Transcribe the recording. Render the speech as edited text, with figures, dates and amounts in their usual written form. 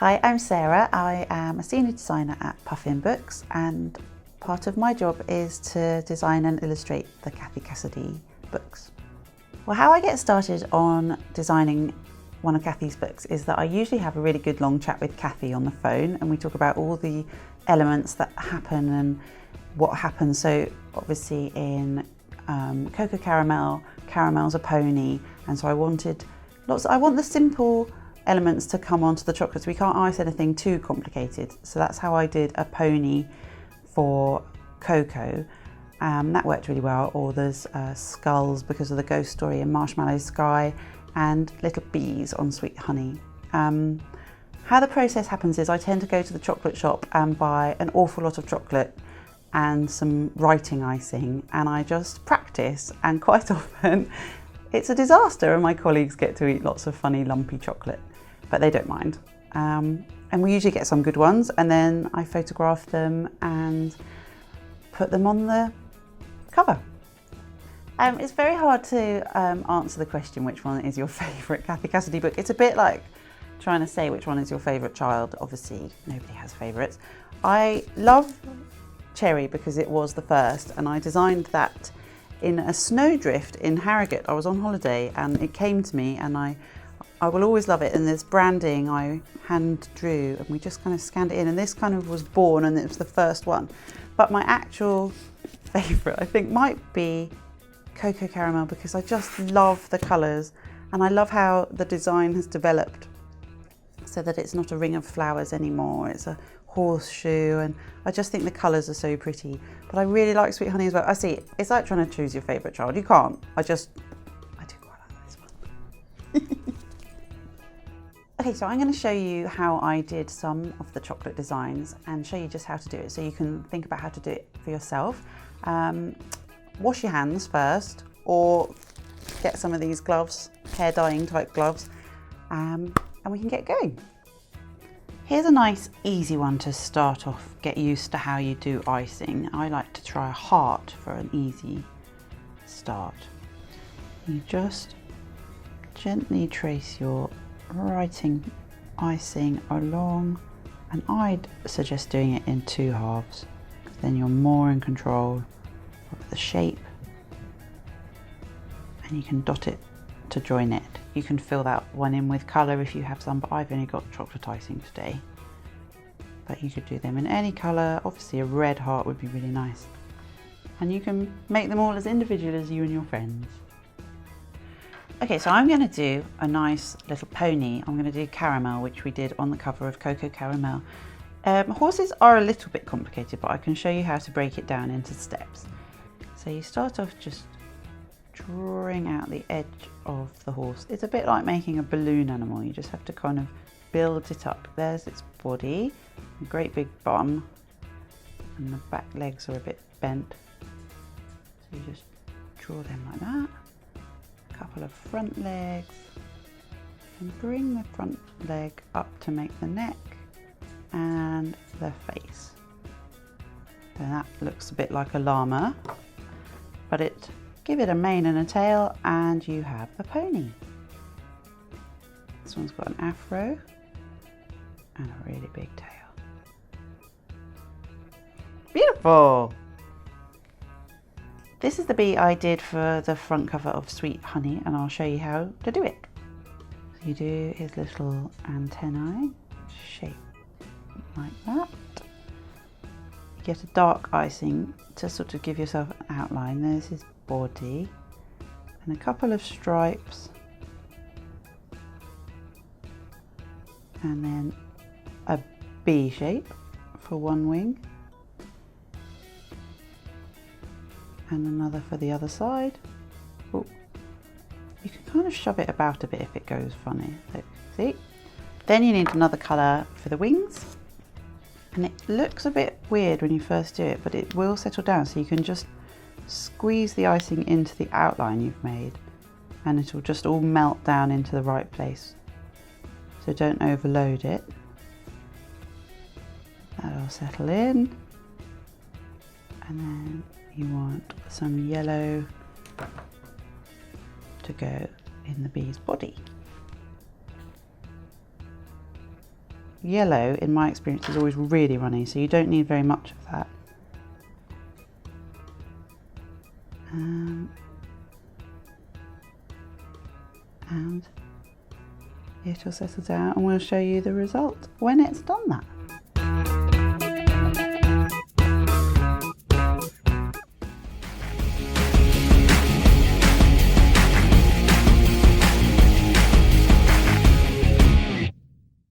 Hi, I'm Sarah. I am a senior designer at Puffin Books, and part of my job is to design and illustrate the Cathy Cassidy books. Well, how I get started on designing one of Cathy's books is that I usually have a really good long chat with Cathy on the phone, and we talk about all the elements that happen and what happens. So obviously in Cocoa Caramel, Caramel's a pony, and so I want the simple elements to come onto the chocolates. We can't ice anything too complicated, so that's how I did a pony for Cocoa. That worked really well. Or there's skulls because of the ghost story in Marshmallow Sky, and little bees on Sweet Honey. How the process happens is I tend to go to the chocolate shop and buy an awful lot of chocolate and some writing icing, and I just practice, and quite often it's a disaster, and my colleagues get to eat lots of funny lumpy chocolate, but they don't mind. And we usually get some good ones, and then I photograph them and put them on the cover. It's very hard to answer the question which one is your favourite Cathy Cassidy book. It's a bit like trying to say which one is your favourite child. Obviously nobody has favourites. I love Cherry because it was the first, and I designed that in a snowdrift in Harrogate. I was on holiday and it came to me, and I will always love it. And there's branding I hand drew, and we just kind of scanned it in, and this kind of was born, and it was the first one. But my actual favourite, I think, might be Cocoa Caramel, because I just love the colours, and I love how the design has developed so that it's not a ring of flowers anymore, it's a horseshoe, and I just think the colours are so pretty. But I really like Sweet Honey as well. I see, it's like trying to choose your favourite child. You can't. I do quite like this one. Okay, so I'm going to show you how I did some of the chocolate designs and show you just how to do it, so you can think about how to do it for yourself. Wash your hands first, or get some of these gloves, hair dyeing type gloves, and we can get going. Here's a nice easy one to start off, get used to how you do icing. I like to try a heart for an easy start. You just gently trace your writing icing along, and I'd suggest doing it in 2 halves, then you're more in control of the shape, and you can dot it to join it. You can fill that one in with colour if you have some, but I've only got chocolate icing today. But you could do them in any colour. Obviously a red heart would be really nice. And you can make them all as individual as you and your friends. Okay, so I'm going to do a nice little pony. I'm going to do Caramel, which we did on the cover of Cocoa Caramel. Horses are a little bit complicated, but I can show you how to break it down into steps. So you start off just drawing out the edge of the horse. It's a bit like making a balloon animal. You just have to kind of build it up. There's its body, a great big bum, and the back legs are a bit bent. So you just draw them like that. A couple of front legs, and bring the front leg up to make the neck and the face. Then that looks a bit like a llama, but give it a mane and a tail, and you have a pony. This one's got an afro and a really big tail. Beautiful! This is the bee I did for the front cover of Sweet Honey, and I'll show you how to do it. So you do his little antennae, shape like that. You get a dark icing to sort of give yourself an outline. There's his body, and a couple of stripes, and then a bee shape for one wing, and another for the other side. Ooh. You can kind of shove it about a bit if it goes funny. Look, see? Then you need another colour for the wings, and it looks a bit weird when you first do it, but it will settle down, so you can just squeeze the icing into the outline you've made, and it'll just all melt down into the right place. So don't overload it. That'll settle in, and then you want some yellow to go in the bee's body. Yellow, in my experience, is always really runny, so you don't need very much of that. And it'll settle down, and we'll show you the result when it's done that.